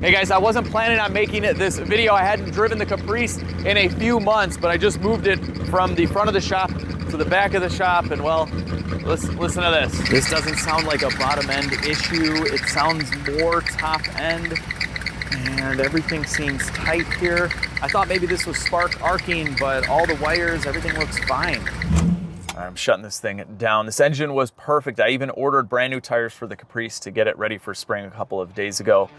Hey guys, I wasn't planning on making this video. I hadn't driven the Caprice in a few months, but I just moved it from the front of the shop to the back of the shop, and well, listen to this. This doesn't sound like a bottom end issue. It sounds more top end, and everything seems tight here. I thought maybe this was spark arcing, but all the wires, everything looks fine. All right, I'm shutting this thing down. This engine was perfect. I even ordered brand new tires for the Caprice to get it ready for spring a couple of days ago.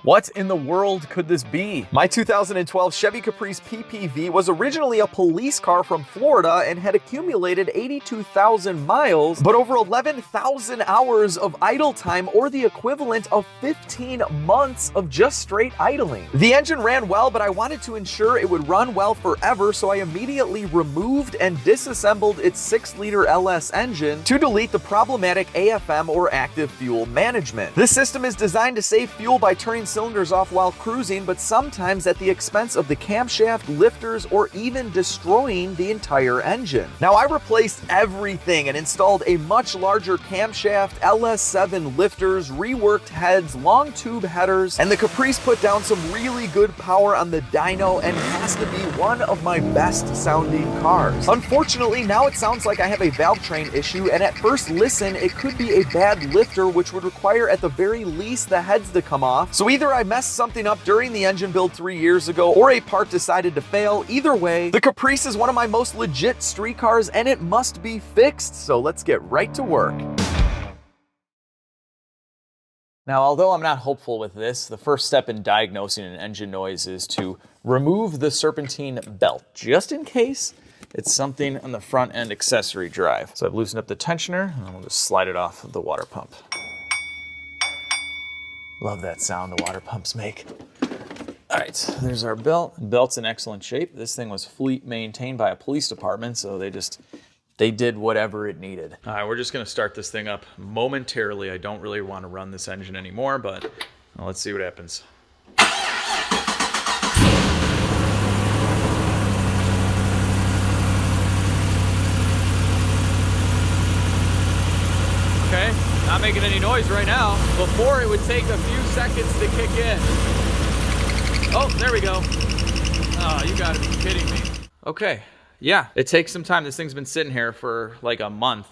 What in the world could this be? My 2012 Chevy Caprice PPV was originally a police car from Florida and had accumulated 82,000 miles, but over 11,000 hours of idle time, or the equivalent of 15 months of just straight idling. The engine ran well, but I wanted to ensure it would run well forever, so I immediately removed and disassembled its 6-liter LS engine to delete the problematic AFM, or active fuel management. This system is designed to save fuel by turning cylinders off while cruising, but sometimes at the expense of the camshaft, lifters, or even destroying the entire engine. Now, I replaced everything and installed a much larger camshaft, LS7 lifters, reworked heads, long tube headers, and the Caprice put down some really good power on the dyno and has to be one of my best sounding cars. Unfortunately, now it sounds like I have a valve train issue, and at first listen, it could be a bad lifter, which would require at the very least the heads to come off. So either I messed something up during the engine build 3 years ago, or a part decided to fail. Either way, the Caprice is one of my most legit street cars, and it must be fixed, so let's get right to work. Now, although I'm not hopeful with this, the first step in diagnosing an engine noise is to remove the serpentine belt, just in case it's something on the front end accessory drive. So I've loosened up the tensioner, and we'll just slide it off of the water pump. Love that sound the water pumps make. All right, there's our belt. The belt's in excellent shape. This thing was fleet maintained by a police department, so they did whatever it needed. All right, we're just gonna start this thing up momentarily. I don't really want to run this engine anymore, but well, let's see what happens. Okay, not making any noise right now. Before, it would take a few seconds to kick in. Oh, there we go. Oh, you gotta be kidding me. Okay, yeah, it takes some time. This thing's been sitting here for like a month,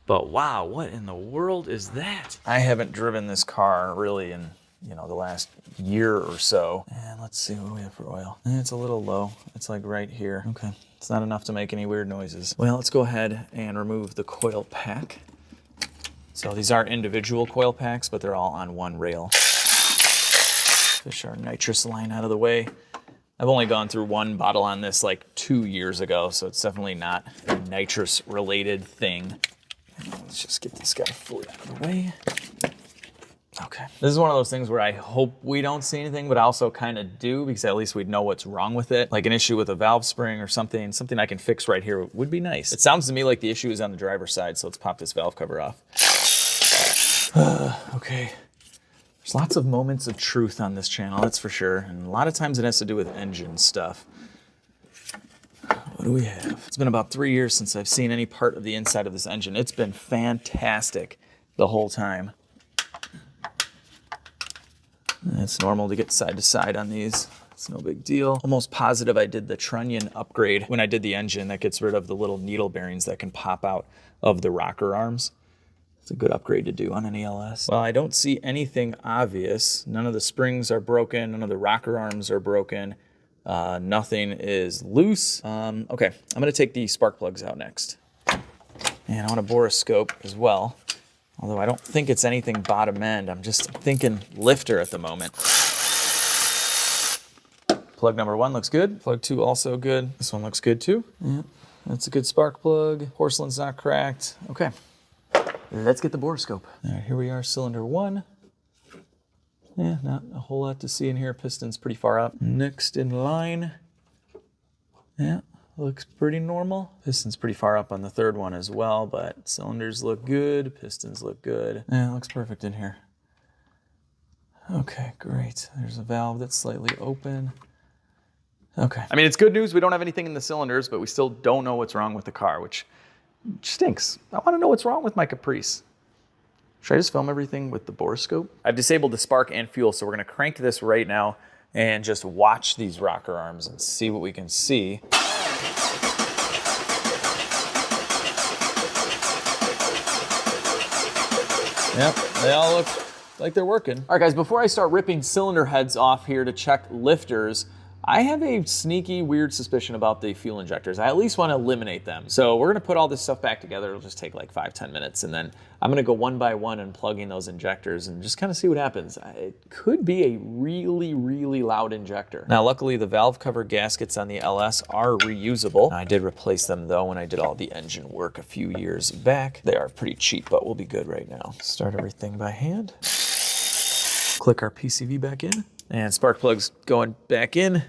but wow, what in the world is that? I haven't driven this car really in, the last year or so. And let's see what we have for oil. It's a little low. It's like right here. Okay, it's not enough to make any weird noises. Well, let's go ahead and remove the coil pack. So these are individual coil packs, but they're all on one rail. Fish our nitrous line out of the way. I've only gone through one bottle on this like 2 years ago, so it's definitely not a nitrous related thing. And let's just get this guy fully out of the way. Okay. This is one of those things where I hope we don't see anything, but I also kind of do, because at least we'd know what's wrong with it. Like an issue with a valve spring or something I can fix right here would be nice. It sounds to me like the issue is on the driver's side, so let's pop this valve cover off. Okay. There's lots of moments of truth on this channel, that's for sure. And a lot of times it has to do with engine stuff. What do we have? It's been about 3 years since I've seen any part of the inside of this engine. It's been fantastic the whole time. It's normal to get side to side on these. It's no big deal. Almost positive I did the trunnion upgrade when I did the engine. That gets rid of the little needle bearings that can pop out of the rocker arms. It's a good upgrade to do on any LS. Well, I don't see anything obvious. None of the springs are broken. None of the rocker arms are broken. Nothing is loose. Okay, I'm gonna take the spark plugs out next. And I wanna bore a scope as well. Although I don't think it's anything bottom end. I'm just thinking lifter at the moment. Plug number 1 looks good. Plug 2 also good. This one looks good too. Yeah, that's a good spark plug. Porcelain's not cracked. Okay. Let's get the borescope. All right, here we are, cylinder 1. Yeah, not a whole lot to see in here. Piston's pretty far up. Next in line. Yeah, looks pretty normal. Piston's pretty far up on the third one as well, but cylinders look good, pistons look good. Yeah, it looks perfect in here. Okay, great. There's a valve that's slightly open. Okay. I mean, it's good news we don't have anything in the cylinders, but we still don't know what's wrong with the car, which stinks. I want to know what's wrong with my Caprice. Should I just film everything with the borescope? I've disabled the spark and fuel, so we're gonna crank this right now and just watch these rocker arms and see what we can see. Yep, they all look like they're working. All right, guys, before I start ripping cylinder heads off here to check lifters, I have a sneaky, weird suspicion about the fuel injectors. I at least want to eliminate them. So we're gonna put all this stuff back together. It'll just take like 5-10 minutes, and then I'm gonna go one by one unplugging those injectors and just kind of see what happens. It could be a really, really loud injector. Now, luckily, the valve cover gaskets on the LS are reusable. I did replace them, though, when I did all the engine work a few years back. They are pretty cheap, but we'll be good right now. Start everything by hand. Click our PCV back in. And spark plugs going back in.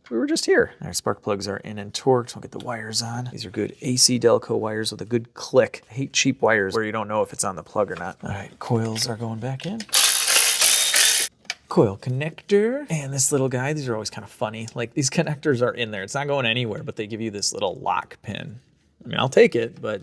We were just here. All right, spark plugs are in and torqued. I'll get the wires on. These are good AC Delco wires with a good click. I hate cheap wires where you don't know if it's on the plug or not. All right, coils are going back in. Coil connector. And this little guy, these are always kind of funny. Like, these connectors are in there. It's not going anywhere, but they give you this little lock pin. I mean, I'll take it, but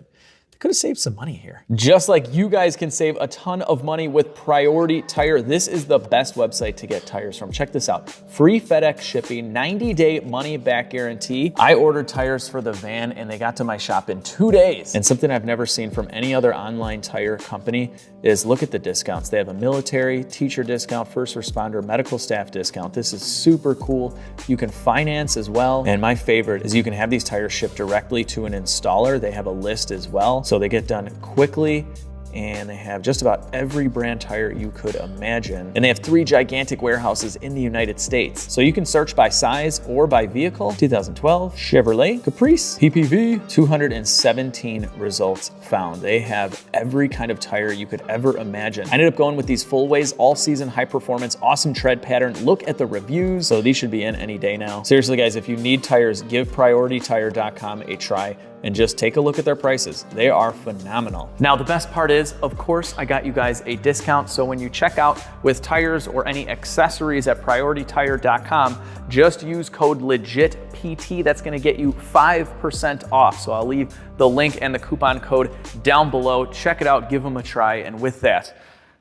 could have saved some money here. Just like you guys can save a ton of money with Priority Tire, this is the best website to get tires from. Check this out. Free FedEx shipping, 90-day money-back guarantee. I ordered tires for the van and they got to my shop in 2 days. And something I've never seen from any other online tire company is look at the discounts. They have a military, teacher discount, first responder, medical staff discount. This is super cool. You can finance as well. And my favorite is you can have these tires shipped directly to an installer. They have a list as well. So they get done quickly, and they have just about every brand tire you could imagine. And they have 3 gigantic warehouses in the United States. So you can search by size or by vehicle. 2012 Chevrolet Caprice PPV, 217 results found. They have every kind of tire you could ever imagine. I ended up going with these full ways, all season, high performance, awesome tread pattern. Look at the reviews. So these should be in any day now. Seriously, guys, if you need tires, give PriorityTire.com a try and just take a look at their prices. They are phenomenal. Now, the best part is, of course, I got you guys a discount. So when you check out with tires or any accessories at PriorityTire.com, just use code LEGITPT. That's gonna get you 5% off. So I'll leave the link and the coupon code down below. Check it out, give them a try. And with that,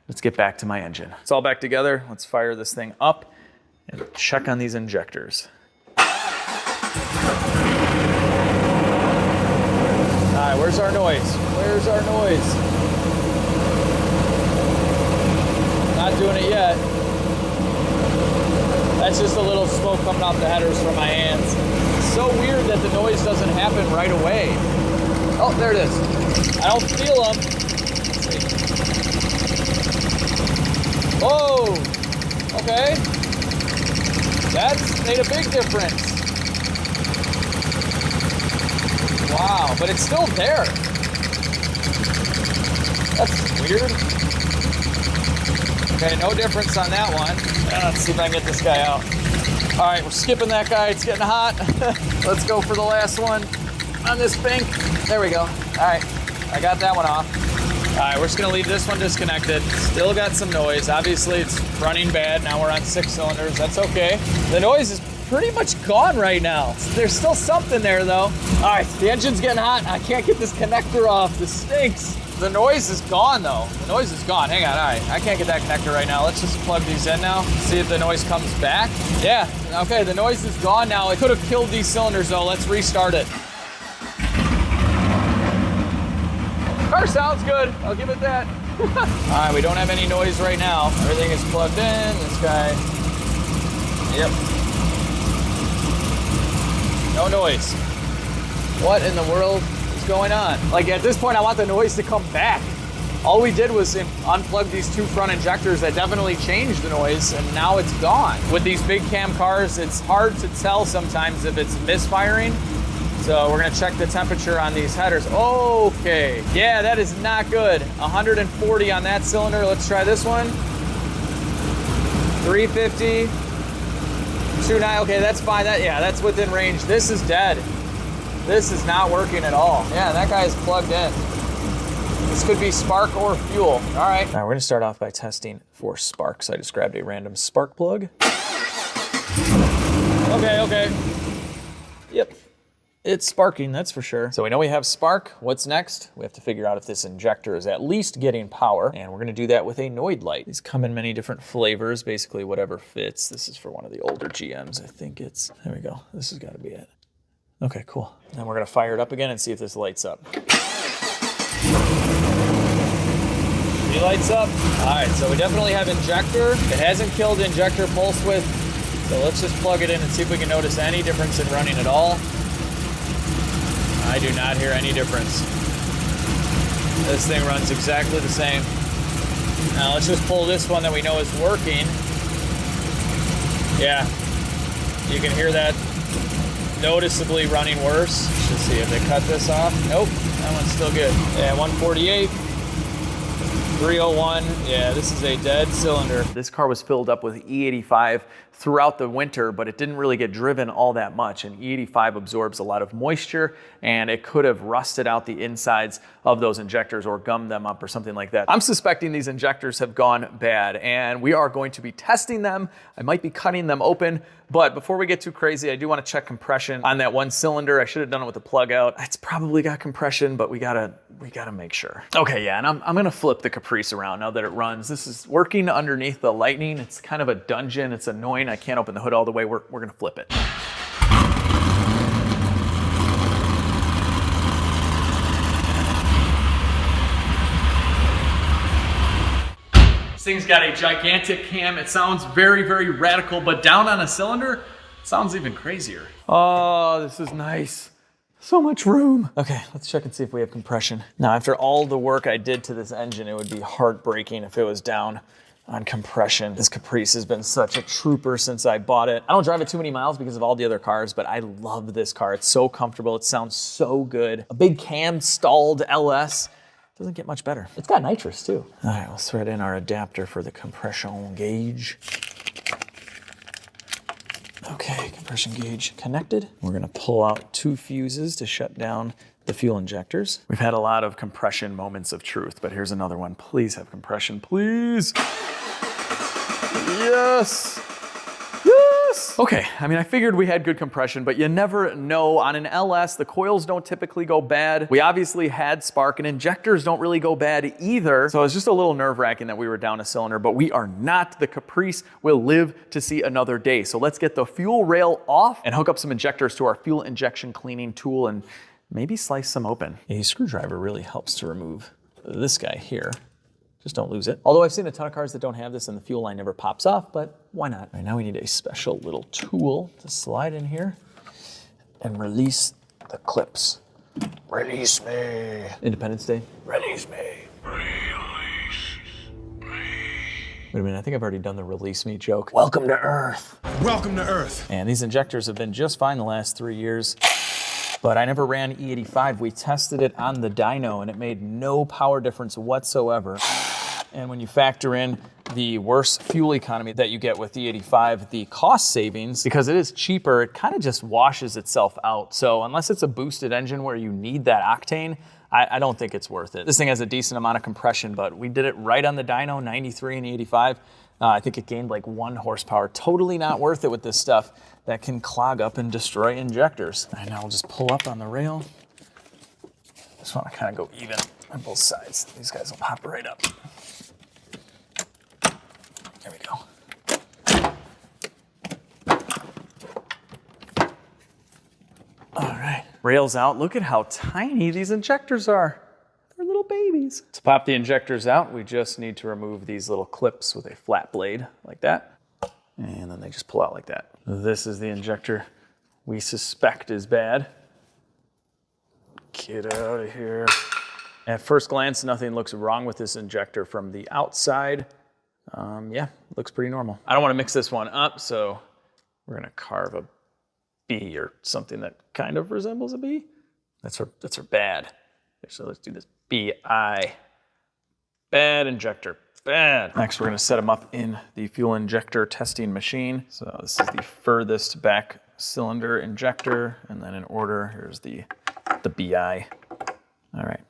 let's get back to my engine. It's all back together. Let's fire this thing up and check on these injectors. All right, where's our noise? Where's our noise? Not doing it yet. That's just a little smoke coming off the headers from my hands. It's so weird that the noise doesn't happen right away. Oh, there it is. I don't feel them. Let's see. Whoa, okay. That's made a big difference. Wow, but it's still there. That's weird. Okay, no difference on that one. Let's see if I can get this guy out. All right, we're skipping that guy. It's getting hot. Let's go for the last one on this bank. There we go. All right, I got that one off. All right, we're just gonna leave this one disconnected. Still got some noise. Obviously, it's running bad. Now we're on 6 cylinders. That's okay. The noise is pretty much gone right now. There's still something there though. All right, the engine's getting hot. I can't get this connector off. This stinks. The noise is gone though. The noise is gone. Hang on, all right. I can't get that connector right now. Let's just plug these in now. See if the noise comes back. Yeah, okay, the noise is gone now. It could have killed these cylinders though. Let's restart it. Car sounds good. I'll give it that. All right, we don't have any noise right now. Everything is plugged in. This guy, yep. No noise. What in the world is going on? Like at this point, I want the noise to come back. All we did was unplug these 2 front injectors that definitely changed the noise, and now it's gone. With these big cam cars, it's hard to tell sometimes if it's misfiring. So we're gonna check the temperature on these headers. Okay, yeah, that is not good. 140 on that cylinder. Let's try this one. 350. 2.9, okay, that's fine. Yeah, that's within range. This is dead. This is not working at all. Yeah, that guy's plugged in. This could be spark or fuel. All right. All right, we're gonna start off by testing for sparks. I just grabbed a random spark plug. Okay. Yep. it's sparking, that's for sure. So we know we have spark. What's next? We have to figure out if this injector is at least getting power, and we're gonna do that with a Noid light. These come in many different flavors, basically whatever fits. This is for one of the older GMs. I think it's, there we go. This has gotta be it. Okay, cool. Then we're gonna fire it up again and see if this lights up. It lights up. All right, so we definitely have injector. It hasn't killed injector pulse width, so let's just plug it in and see if we can notice any difference in running at all. I do not hear any difference. This thing runs exactly the same. Now let's just pull this one that we know is working. Yeah, you can hear that noticeably running worse. Let's see if they cut this off. Nope, that one's still good. Yeah, 148. 301, yeah, this is a dead cylinder. This car was filled up with E85 throughout the winter, but it didn't really get driven all that much, and E85 absorbs a lot of moisture, and it could have rusted out the insides of those injectors or gummed them up or something like that. I'm suspecting these injectors have gone bad, and we are going to be testing them. I might be cutting them open, but before we get too crazy, I do want to check compression on that one cylinder. I should have done it with the plug out. It's probably got compression, but we gotta make sure. Okay, yeah, and I'm gonna flip the Caprice around now that it runs. This is working underneath the Lightning. It's kind of a dungeon. It's annoying. I can't open the hood all the way. We're gonna flip it. This thing's got a gigantic cam. It sounds very, very radical, but down on a cylinder, it sounds even crazier. Oh, this is nice. So much room. Okay, let's check and see if we have compression. Now, after all the work I did to this engine, it would be heartbreaking if it was down on compression. This Caprice has been such a trooper since I bought it. I don't drive it too many miles because of all the other cars, but I love this car. It's so comfortable. It sounds so good. A big cam stalled LS. Doesn't get much better. It's got nitrous too. All right, let's thread in our adapter for the compression gauge. Okay, compression gauge connected. We're gonna pull out 2 fuses to shut down the fuel injectors. We've had a lot of compression moments of truth, but here's another one. Please have compression, please. Yes. Yes. Okay, I mean, I figured we had good compression, but you never know. On an LS, the coils don't typically go bad. We obviously had spark, and injectors don't really go bad either. So it's just a little nerve-wracking that we were down a cylinder, but we are not. The Caprice will live to see another day. So let's get the fuel rail off and hook up some injectors to our fuel injection cleaning tool and maybe slice some open. A screwdriver really helps to remove this guy here. Just don't lose it. Although I've seen a ton of cars that don't have this and the fuel line never pops off, but why not? All right, now we need a special little tool to slide in here and release the clips. Release me. Independence Day. Release me. Release me. Wait a minute, I think I've already done the release me joke. Welcome to Earth. Welcome to Earth. And these injectors have been just fine the last 3 years. But I never ran E85. We tested it on the dyno and it made no power difference whatsoever. And when you factor in the worse fuel economy that you get with E85, the cost savings, because it is cheaper, it kind of just washes itself out. So unless it's a boosted engine where you need that octane, I don't think it's worth it. This thing has a decent amount of compression, but we did it right on the dyno, 93 and E85. I think it gained like 1 horsepower. Totally not worth it with this stuff that can clog up and destroy injectors. All right, now we'll just pull up on the rail. Just want to kind of go even on both sides. These guys will pop right up. There we go. All right, rails out. Look at how tiny these injectors are. They're little babies. To pop the injectors out, we just need to remove these little clips with a flat blade like that. And then they just pull out like that. This is the injector we suspect is bad. Get out of here. At first glance, nothing looks wrong with this injector from the outside. Yeah, looks pretty normal. I don't want to mix this one up, so we're gonna carve a B or something that kind of resembles a B. That's her bad. So let's do this BI. Bad injector, bad. Next, we're gonna set them up in the fuel injector testing machine. So this is the furthest back cylinder injector, and then in order, here's the BI. All right,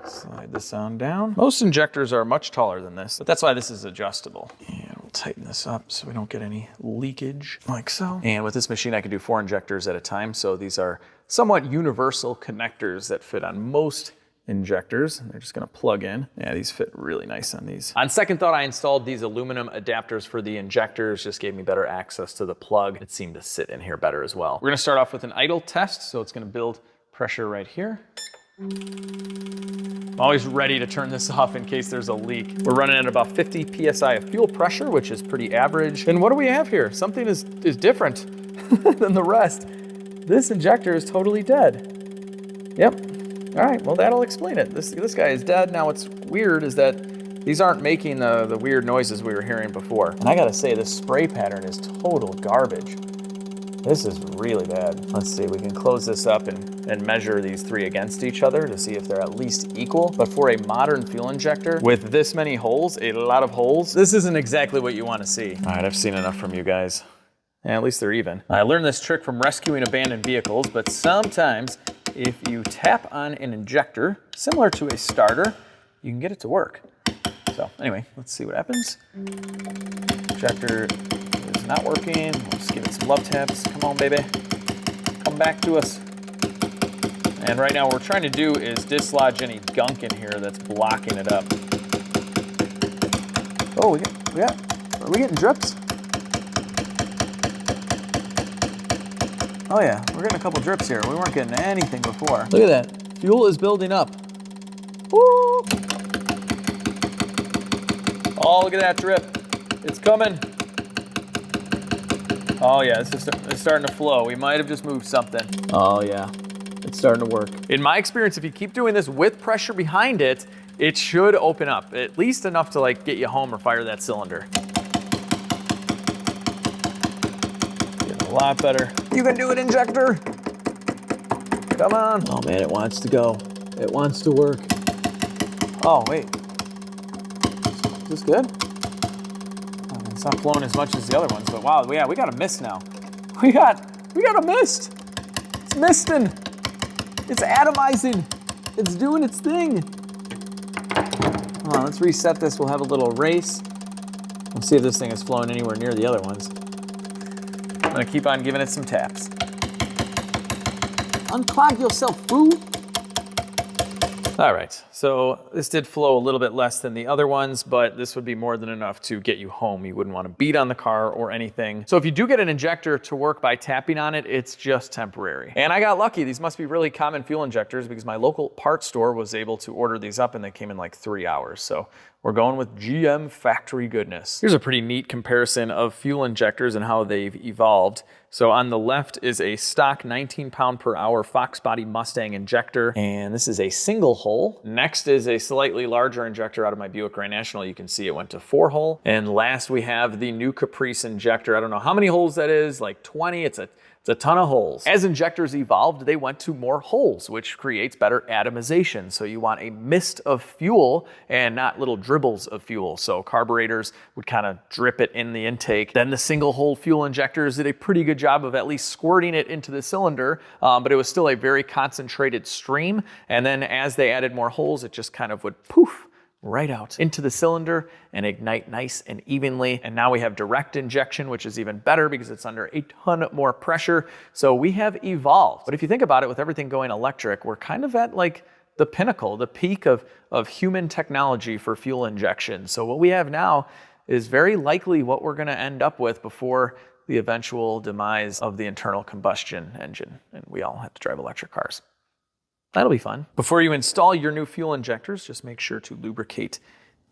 slide this on down. Most injectors are much taller than this, but that's why this is adjustable. And Tighten this up so we don't get any leakage, like so. And with this machine, I can do 4 injectors at a time. So these are somewhat universal connectors that fit on most injectors. They're just gonna plug in. Yeah, these fit really nice on these. On second thought, I installed these aluminum adapters for the injectors, just gave me better access to the plug. It seemed to sit in here better as well. We're gonna start off with an idle test. So it's gonna build pressure right here. I'm always ready to turn this off in case there's a leak. We're running at about 50 PSI of fuel pressure, which is pretty average. And what do we have here? Something is different than the rest. This injector is totally dead. Yep. All right, well, that'll explain it. This guy is dead. Now what's weird is that these aren't making the weird noises we were hearing before. And I gotta say, this spray pattern is total garbage. This is really bad. Let's see, we can close this up and measure these 3 against each other to see if they're at least equal. But for a modern fuel injector with this many holes, a lot of holes, this isn't exactly what you wanna see. All right, I've seen enough from you guys. Yeah, at least they're even. I learned this trick from rescuing abandoned vehicles, but sometimes if you tap on an injector, similar to a starter, you can get it to work. So anyway, let's see what happens. Injector is not working. We'll just give it some love taps. Come on, baby. Come back to us. And right now what we're trying to do is dislodge any gunk in here that's blocking it up. Oh, are we getting drips? Oh yeah, we're getting a couple drips here. We weren't getting anything before. Look at that. Fuel is building up. Woo! Oh, look at that drip. It's coming. Oh yeah, it's starting to flow. We might have just moved something. Oh yeah, it's starting to work. In my experience, if you keep doing this with pressure behind it, it should open up, at least enough to like get you home or fire that cylinder. A lot better. You can do it, injector. Come on. Oh man, it wants to go. It wants to work. Oh wait. Is this good? Oh, it's not flowing as much as the other ones, but wow, yeah, we got a mist now. We got a mist. It's misting. It's atomizing. It's doing its thing. Hold on, let's reset this. We'll have a little race. We'll see if this thing is flowing anywhere near the other ones. I'm gonna keep on giving it some taps. Unclog yourself, boo. All right, so this did flow a little bit less than the other ones, but this would be more than enough to get you home. You wouldn't want to beat on the car or anything. So if you do get an injector to work by tapping on it, it's just temporary. And I got lucky. These must be really common fuel injectors because my local parts store was able to order these up and they came in like 3 hours. So we're going with GM factory goodness. Here's a pretty neat comparison of fuel injectors and how they've evolved. So on the left is a stock 19 pound per hour Fox body Mustang injector, and this is a single hole. Next is a slightly larger injector out of my Buick Grand National. You can see it went to 4 hole. And last we have the new Caprice injector. I don't know how many holes that is, like 20. It's a ton of holes. As injectors evolved, they went to more holes, which creates better atomization. So you want a mist of fuel and not little dribbles of fuel. So carburetors would kind of drip it in the intake. Then the single hole fuel injectors did a pretty good job of at least squirting it into the cylinder, but it was still a very concentrated stream. And then as they added more holes, it just kind of would poof right out into the cylinder and ignite nice and evenly. And now we have direct injection, which is even better because it's under a ton more pressure. So we have evolved. But if you think about it, with everything going electric, we're kind of at like the pinnacle, the peak of human technology for fuel injection. So what we have now is very likely what we're gonna end up with before the eventual demise of the internal combustion engine. And we all have to drive electric cars. That'll be fun. Before you install your new fuel injectors, just make sure to lubricate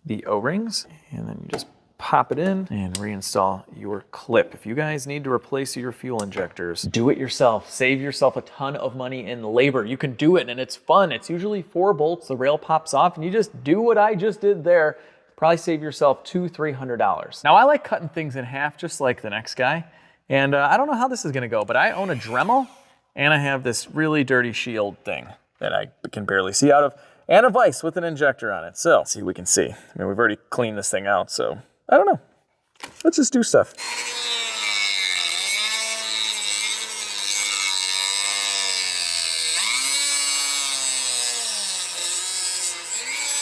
the O-rings, and then you just pop it in and reinstall your clip. If you guys need to replace your fuel injectors, do it yourself. Save yourself a ton of money in labor. You can do it and it's fun. It's usually 4 bolts, the rail pops off, and you just do what I just did there. Probably save yourself $200–300. Now I like cutting things in half just like the next guy. And I don't know how this is gonna go, but I own a Dremel and I have this really dirty shield thing that I can barely see out of, and a vise with an injector on it. So let's see if we can see. I mean, we've already cleaned this thing out, so I don't know. Let's just do stuff.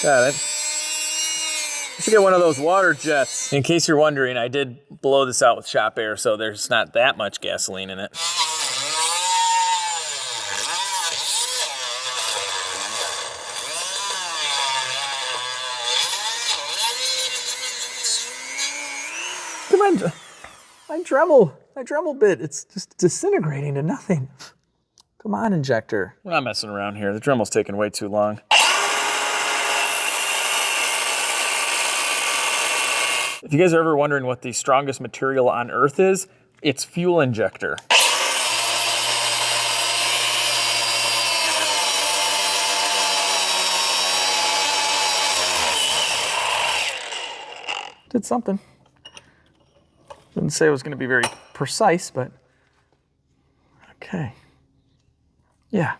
Got it. Let's get one of those water jets. In case you're wondering, I did blow this out with shop air, so there's not that much gasoline in it. Come on, my Dremel bit, it's just disintegrating to nothing. Come on, Injector. We're not messing around here. The Dremel's taking way too long. If you guys are ever wondering what the strongest material on Earth is, it's fuel injector. Did something. Didn't say it was going to be very precise, but okay. Yeah.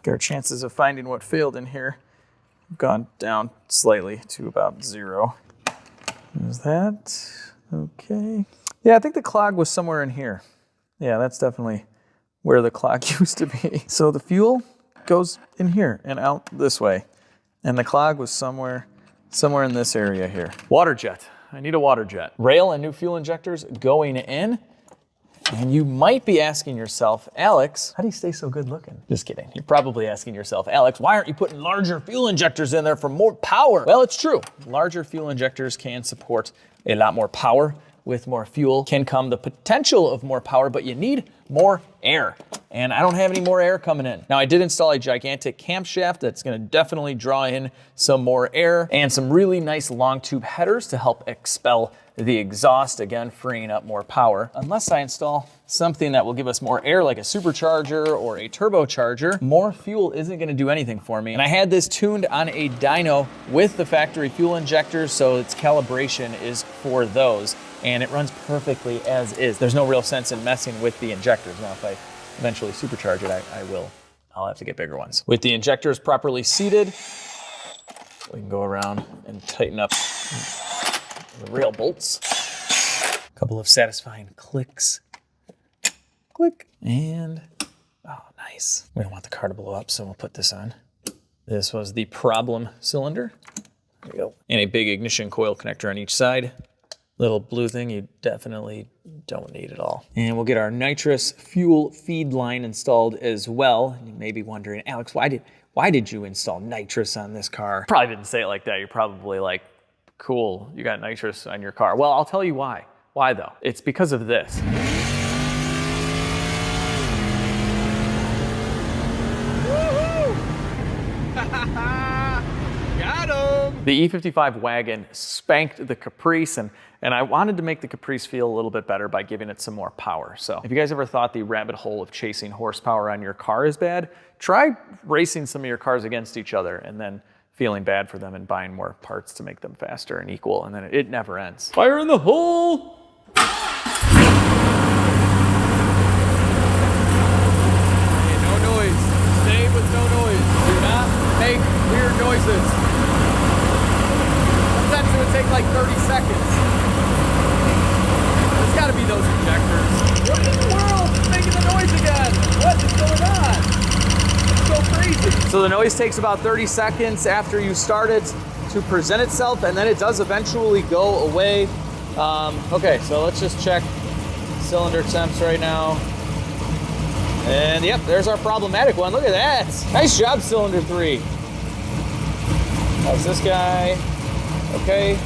Our chances of finding what failed in here have gone down slightly to about 0. There's that. Okay. Yeah, I think the clog was somewhere in here. Yeah, that's definitely where the clog used to be. So the fuel goes in here and out this way. And the clog was somewhere in this area here. Water jet. I need a water jet. Rail and new fuel injectors going in. And you might be asking yourself, Alex, how do you stay so good looking? Just kidding. You're probably asking yourself, Alex, why aren't you putting larger fuel injectors in there for more power? Well, it's true. Larger fuel injectors can support a lot more power. With more fuel can come the potential of more power, but you need more air. And I don't have any more air coming in. Now, I did install a gigantic camshaft that's gonna definitely draw in some more air and some really nice long tube headers to help expel the exhaust, again, freeing up more power. Unless I install something that will give us more air, like a supercharger or a turbocharger, more fuel isn't gonna do anything for me. And I had this tuned on a dyno with the factory fuel injectors, so its calibration is for those. And it runs perfectly as is. There's no real sense in messing with the injectors. Now, if I eventually supercharge it, I will. I'll have to get bigger ones. With the injectors properly seated, we can go around and tighten up the rail bolts. A couple of satisfying clicks. Click, and oh, nice. We don't want the car to blow up, so we'll put this on. This was the problem cylinder. There we go. And a big ignition coil connector on each side. Little blue thing you definitely don't need at all. And we'll get our nitrous fuel feed line installed as well. And you may be wondering, Alex, why did you install nitrous on this car? Probably didn't say it like that. You're probably like, cool, you got nitrous on your car. Well, I'll tell you why. Why though? It's because of this. Got him! The E55 wagon spanked the Caprice, and I wanted to make the Caprice feel a little bit better by giving it some more power. So if you guys ever thought the rabbit hole of chasing horsepower on your car is bad, try racing some of your cars against each other and then feeling bad for them and buying more parts to make them faster and equal, and then it never ends. Fire in the hole! Hey, no noise. Stay with no noise. Do not make weird noises. Sometimes it would take like 30 seconds. There's gotta be those injectors. What in the world is making the noise again? What is going on? It's so crazy. So the noise takes about 30 seconds after you start it to present itself, and then it does eventually go away. Okay, so let's just check cylinder temps right now. And yep, there's our problematic one. Look at that. Nice job, cylinder 3. How's this guy? Okay.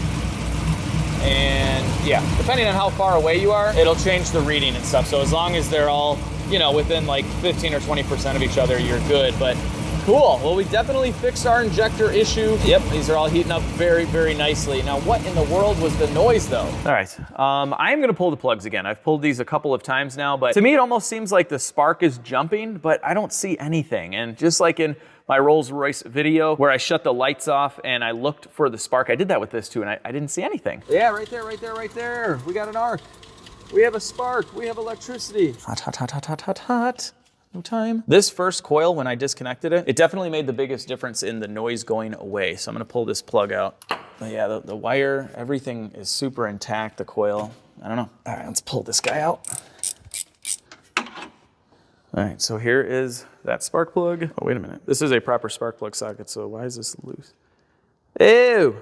And yeah, depending on how far away you are, it'll change the reading and stuff. So as long as they're all, you know, within like 15 or 20% of each other, you're good. But cool. Well, we definitely fixed our injector issue. Yep, these are all heating up very, very nicely. Now, what in the world was the noise, though? All right, I am gonna pull the plugs again. I've pulled these a couple of times now, but to me, it almost seems like the spark is jumping, but I don't see anything. And just like in my Rolls-Royce video where I shut the lights off and I looked for the spark, I did that with this too, and I didn't see anything. Yeah, right there, right there, right there. We got an arc. We have a spark. We have electricity. Hot, hot, hot, hot, hot, hot, hot. No time. This first coil, when I disconnected it, it definitely made the biggest difference in the noise going away. So I'm gonna pull this plug out. But yeah, the wire, everything is super intact, the coil. I don't know. All right, let's pull this guy out. All right, so here is that spark plug. Oh, wait a minute. This is a proper spark plug socket, so why is this loose? Ew.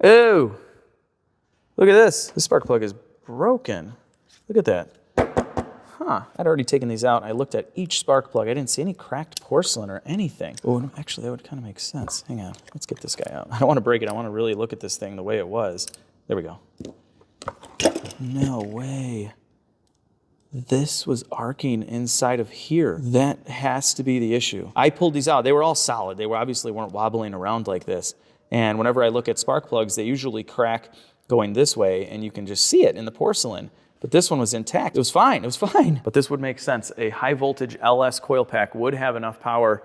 Oh, look at this. This spark plug is broken. Look at that. Huh, I'd already taken these out. I looked at each spark plug. I didn't see any cracked porcelain or anything. Oh, actually, that would kind of make sense. Hang on, let's get this guy out. I don't want to break it. I want to really look at this thing the way it was. There we go. No way. This was arcing inside of here. That has to be the issue. I pulled these out. They were all solid. They were obviously weren't wobbling around like this. And whenever I look at spark plugs, they usually crack going this way, and you can just see it in the porcelain. But this one was intact. It was fine. It was fine. But this would make sense. A high voltage LS coil pack would have enough power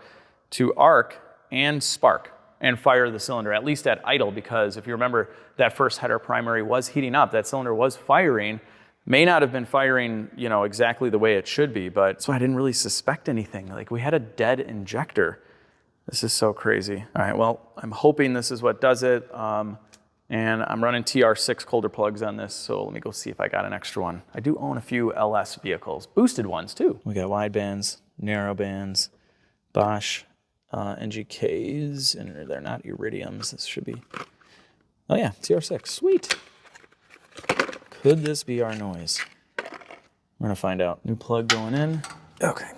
to arc and spark and fire the cylinder, at least at idle, because if you remember, that first header primary was heating up. That cylinder was firing. May not have been firing, you know, exactly the way it should be, but that's why I didn't really suspect anything. Like, we had a dead injector. This is so crazy. All right, well, I'm hoping this is what does it. And I'm running TR6 Coulter plugs on this, so let me go see if I got an extra one. I do own a few LS vehicles, boosted ones too. We got wide bands, narrow bands, Bosch NGKs, and they're not iridiums. This should be, oh yeah, TR6, sweet. Could this be our noise? We're gonna find out. New plug going in. Okay.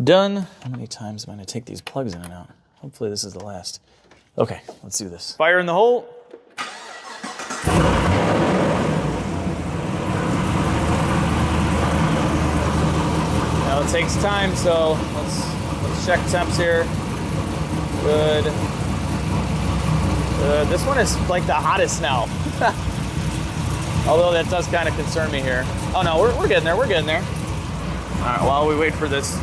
Done. How many times am I gonna take these plugs in and out? Hopefully this is the last. Okay, let's do this. Fire in the hole. Now it takes time, so let's check temps here. Good. This one is like the hottest now. Although that does kind of concern me here. Oh no, we're getting there, we're getting there. All right, while we wait for this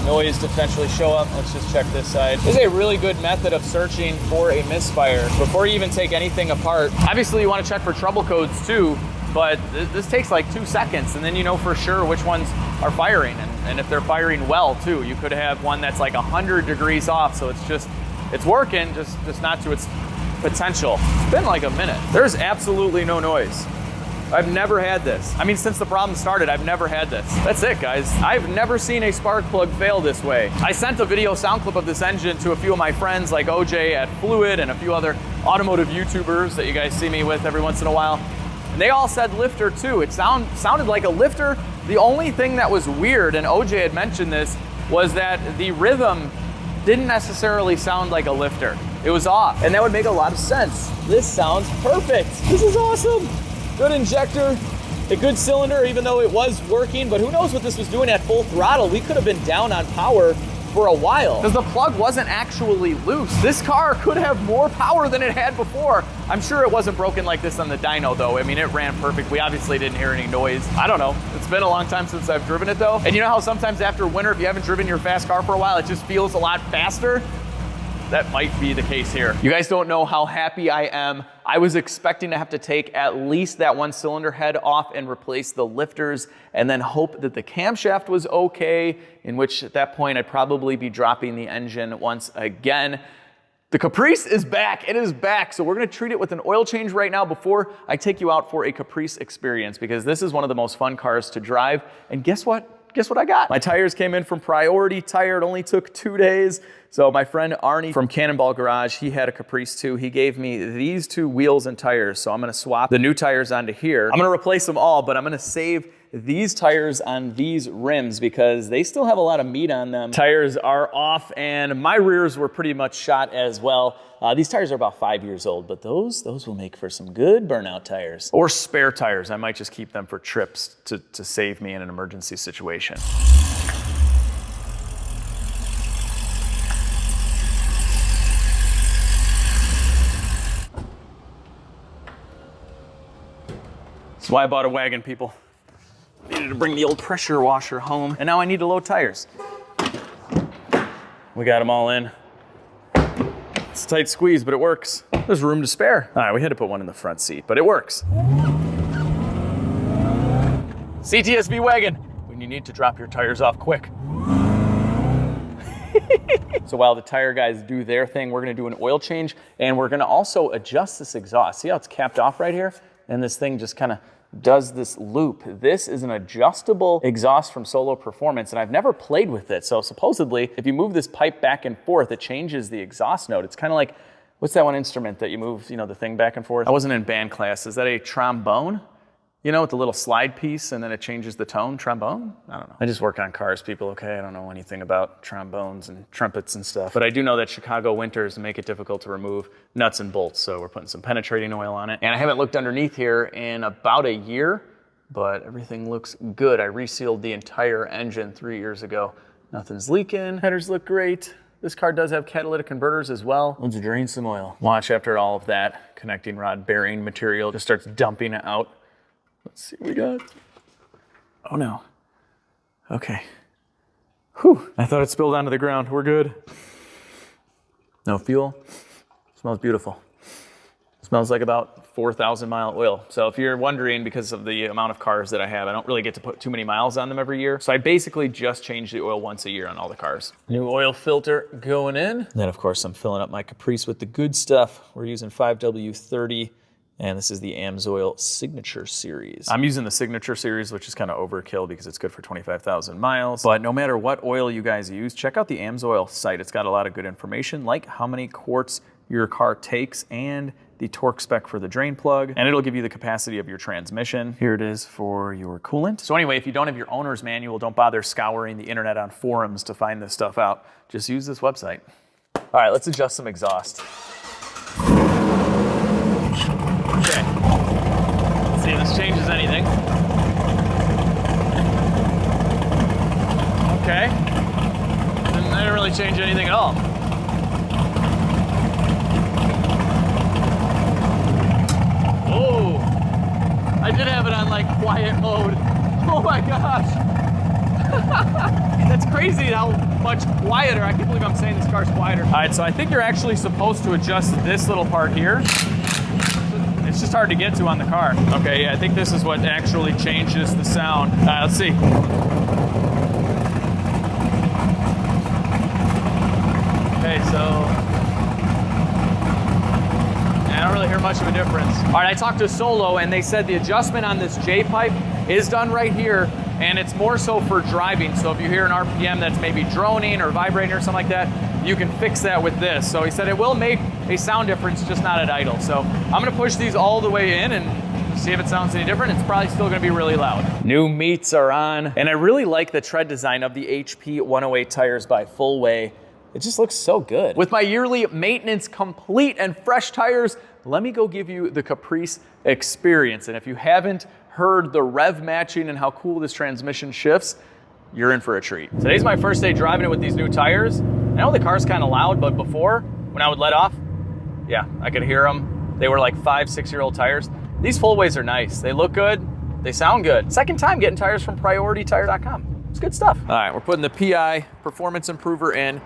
noise to eventually show up, let's just check this side. This is a really good method of searching for a misfire before you even take anything apart. Obviously you want to check for trouble codes too, but this takes like 2 seconds, and then you know for sure which ones are firing, and if they're firing well too. You could have one that's like 100 degrees off, so it's working, just not to its potential. It's been like a minute. There's absolutely no noise. I've never had this. I mean, since the problem started, I've never had this. That's it, guys. I've never seen a spark plug fail this way. I sent a video sound clip of this engine to a few of my friends like OJ at Fluid and a few other automotive YouTubers that you guys see me with every once in a while. And they all said lifter too. It sounded like a lifter. The only thing that was weird, and OJ had mentioned this, was that the rhythm didn't necessarily sound like a lifter. It was off, and that would make a lot of sense. This sounds perfect. This is awesome. Good injector, a good cylinder, even though it was working, but who knows what this was doing at full throttle. We could have been down on power for a while because the plug wasn't actually loose. This car could have more power than it had before. I'm sure it wasn't broken like this on the dyno though. I mean, it ran perfect. We obviously didn't hear any noise. I don't know. It's been a long time since I've driven it though. And you know how sometimes after winter, if you haven't driven your fast car for a while, it just feels a lot faster? That might be the case here. You guys don't know how happy I am. I was expecting to have to take at least that one cylinder head off and replace the lifters and then hope that the camshaft was okay, in which at that point I'd probably be dropping the engine once again. The Caprice is back. It is back. So we're gonna treat it with an oil change right now before I take you out for a Caprice experience, because this is one of the most fun cars to drive. And guess what? Guess what I got? My tires came in from Priority Tire. It only took 2 days. So my friend Arnie from Cannonball Garage, he had a Caprice too. He gave me these 2 wheels and tires. So I'm gonna swap the new tires onto here. I'm gonna replace them all, but I'm gonna save these tires on these rims because they still have a lot of meat on them. Tires are off and my rears were pretty much shot as well. These tires are about 5 years old, but those will make for some good burnout tires. Or spare tires. I might just keep them for trips to save me in an emergency situation. That's why I bought a wagon, people. Needed to bring the old pressure washer home, and now I need to load tires. We got them all in. It's a tight squeeze, but it works. There's room to spare. All right, we had to put one in the front seat, but it works. CTSV wagon, when you need to drop your tires off quick. So while the tire guys do their thing, we're gonna do an oil change, and we're gonna also adjust this exhaust. See how it's capped off right here? And this thing just kind of does this loop. This is an adjustable exhaust from Solo Performance, and I've never played with it. So supposedly, if you move this pipe back and forth, it changes the exhaust note. It's kind of like What's that one instrument that you move, you know, the thing back and forth? I wasn't in band class. Is that a trombone? You know, with the little slide piece and then it changes the tone? Trombone? I don't know. I just work on cars, people, okay? I don't know anything about trombones and trumpets and stuff. But I do know that Chicago winters make it difficult to remove nuts and bolts, so we're putting some penetrating oil on it. And I haven't looked underneath here in about a year, but everything looks good. I resealed the entire engine 3 years ago. Nothing's leaking. Headers look great. This car does have catalytic converters as well. Let's drain some oil. Watch after all of that connecting rod bearing material just starts dumping it out. Let's see what we got. Oh no. Okay. Whew. I thought it spilled onto the ground. We're good. No fuel. Smells beautiful. Smells like about 4,000 mile oil. So if you're wondering, because of the amount of cars that I have, I don't really get to put too many miles on them every year. So I basically just change the oil once a year on all the cars. New oil filter going in. And then of course I'm filling up my Caprice with the good stuff. We're using 5W30. And this is the AMSOIL Signature Series. I'm using the Signature Series, which is kind of overkill because it's good for 25,000 miles. But no matter what oil you guys use, check out the AMSOIL site. It's got a lot of good information, like how many quarts your car takes and the torque spec for the drain plug. And it'll give you the capacity of your transmission. Here it is for your coolant. So anyway, if you don't have your owner's manual, don't bother scouring the internet on forums to find this stuff out. Just use this website. All right, let's adjust some exhaust. Okay, let's see if this changes anything. Okay, that didn't really change anything at all. Oh, I did have it on like quiet mode. Oh my gosh. That's crazy how much quieter. I can't believe I'm saying this car's quieter. All right, so I think you're actually supposed to adjust this little part here. It's just hard to get to on the car. Okay, yeah, I think this is what actually changes the sound. Let's see. Okay, so I don't really hear much of a difference. All right, I talked to Solo and they said the adjustment on this J-pipe is done right here, and it's more so for driving. So if you hear an RPM that's maybe droning or vibrating or something like that, you can fix that with this. So he said it will make a sound difference, just not at idle. So I'm gonna push these all the way in and see if it sounds any different. It's probably still gonna be really loud. New meats are on. And I really like the tread design of the HP 108 tires by Fullway. It just looks so good. With my yearly maintenance complete and fresh tires, let me go give you the Caprice experience. And if you haven't heard the rev matching and how cool this transmission shifts, you're in for a treat. Today's my first day driving it with these new tires. I know the car's kind of loud, but before, when I would let off, yeah, I could hear them. They were like 5-6-year-old tires. These Fullways are nice. They look good. They sound good. Second time getting tires from PriorityTire.com. It's good stuff. All right, we're putting the PI Performance Improver in.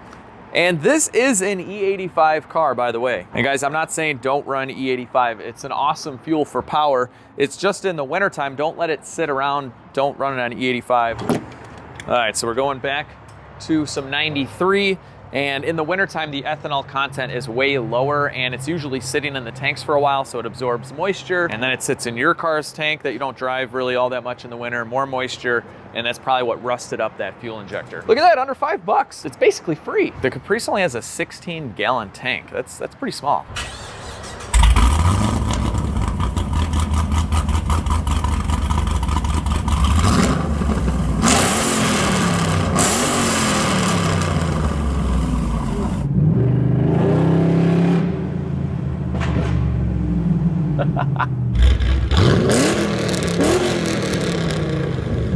And this is an E85 car, by the way. And guys, I'm not saying don't run E85. It's an awesome fuel for power. It's just in the wintertime, don't let it sit around. Don't run it on E85. All right, so we're going back to some 93. And in the wintertime, the ethanol content is way lower and it's usually sitting in the tanks for a while, so it absorbs moisture. And then it sits in your car's tank that you don't drive really all that much in the winter, more moisture. And that's probably what rusted up that fuel injector. Look at that, under $5. It's basically free. The Caprice only has a 16-gallon tank. That's pretty small.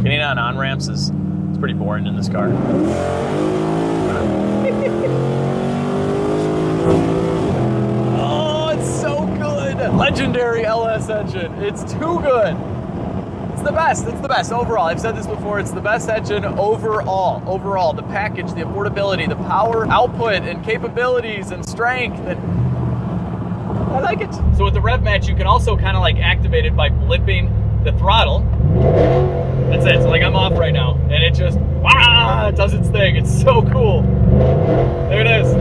Getting on on-ramps is pretty boring in this car. Oh, it's so good. Legendary LS engine. It's too good. It's the best. It's the best overall. I've said this before. It's the best engine overall. Overall, the package, the affordability, the power output and capabilities and strength. And I like it. So with the rev match, you can also kind of like activate it by blipping the throttle. That's it. So like I'm off right now, and it just it does its thing. It's so cool. There it is.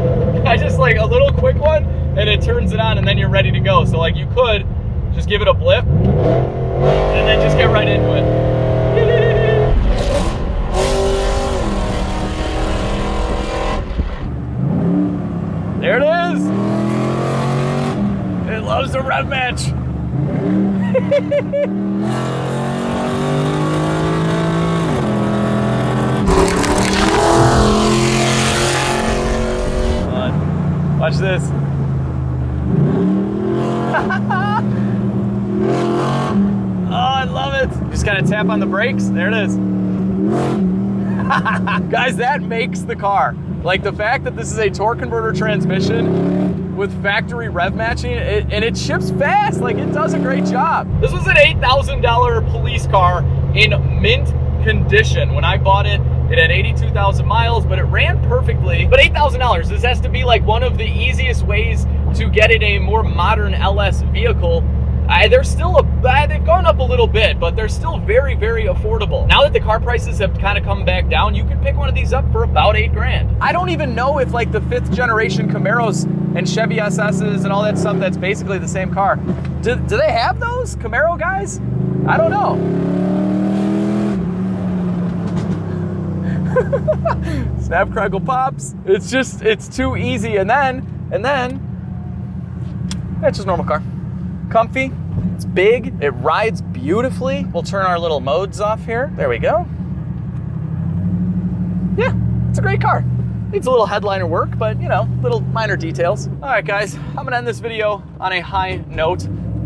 I just like a little quick one, and it turns it on, and then you're ready to go. So like you could just give it a blip, and then just get right into it. There it is. a rev match. Watch this. Oh, I love it. Just gotta tap on the brakes. There it is. Guys, that makes the car. Like the fact that this is a torque converter transmission with factory rev matching, and it ships fast. Like it does a great job. This was an $8,000 police car in mint condition. When I bought it, it had 82,000 miles, but it ran perfectly. But $8,000, this has to be like one of the easiest ways to get in a more modern LS vehicle. They're still they've gone up a little bit, but they're still very, very affordable. Now that the car prices have kind of come back down, you can pick one of these up for about $8,000. I don't even know if like the 5th generation Camaros and Chevy SS's and all that stuff that's basically the same car. Do they have those Camaro guys? I don't know. Snap, crackle, pops. It's too easy. And then, it's just a normal car. Comfy, it's big, it rides beautifully. We'll turn our little modes off here. There we go. Yeah, it's a great car. Needs a little headliner work, but you know, little minor details. All right, guys, I'm gonna end this video on a high note.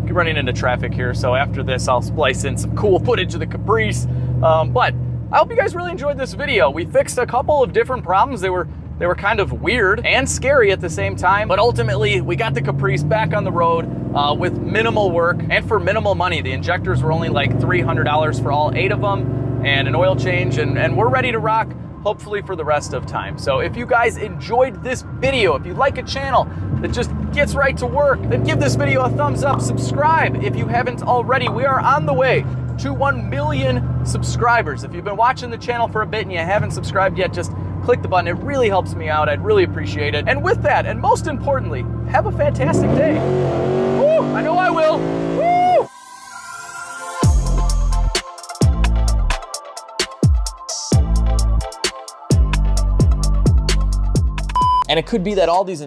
Keep running into traffic here, so after this, I'll splice in some cool footage of the Caprice. But I hope you guys really enjoyed this video. We fixed a couple of different problems. They were kind of weird and scary at the same time, but ultimately we got the Caprice back on the road with minimal work and for minimal money. The injectors were only like $300 for all 8 of them and an oil change, and we're ready to rock, hopefully for the rest of time. So if you guys enjoyed this video, if you like a channel that just gets right to work, then give this video a thumbs up, subscribe if you haven't already. We are on the way to 1 million subscribers. If you've been watching the channel for a bit and you haven't subscribed yet, just click the button. It really helps me out. I'd really appreciate it. And with that, and most importantly, have a fantastic day. Woo! I know I will. Woo! And it could be that all these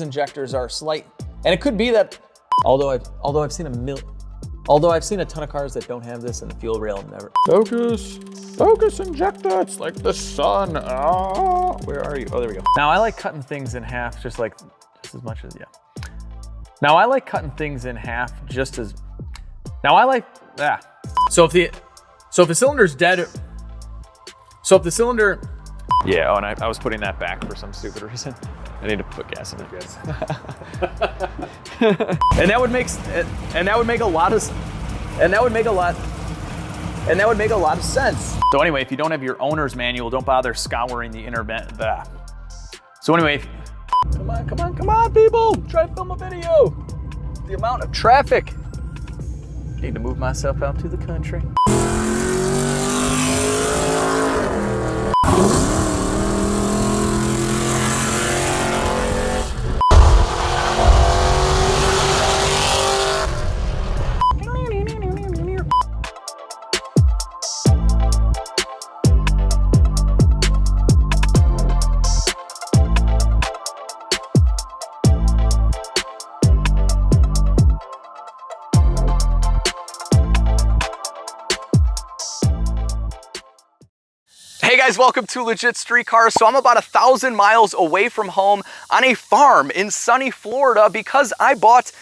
injectors are slight. And it could be that although I've seen a ton of cars that don't have this, and the fuel rail never. Focus injector, it's like the sun. Oh, where are you? Oh, there we go. Now I like cutting things in half just as much as, yeah. Now I like cutting things in half just as, So if the cylinder's dead, yeah, oh, and I was putting that back for some stupid reason. I need to put gas in it, guys. and that would make a lot of sense. So anyway, if you don't have your owner's manual, don't bother scouring the internet. So anyway, come on, people, try to film a video. The amount of traffic. Need to move myself out to the country. Hey guys, welcome to Legit Street Cars. So I'm about 1,000 miles away from home on a farm in sunny Florida because I bought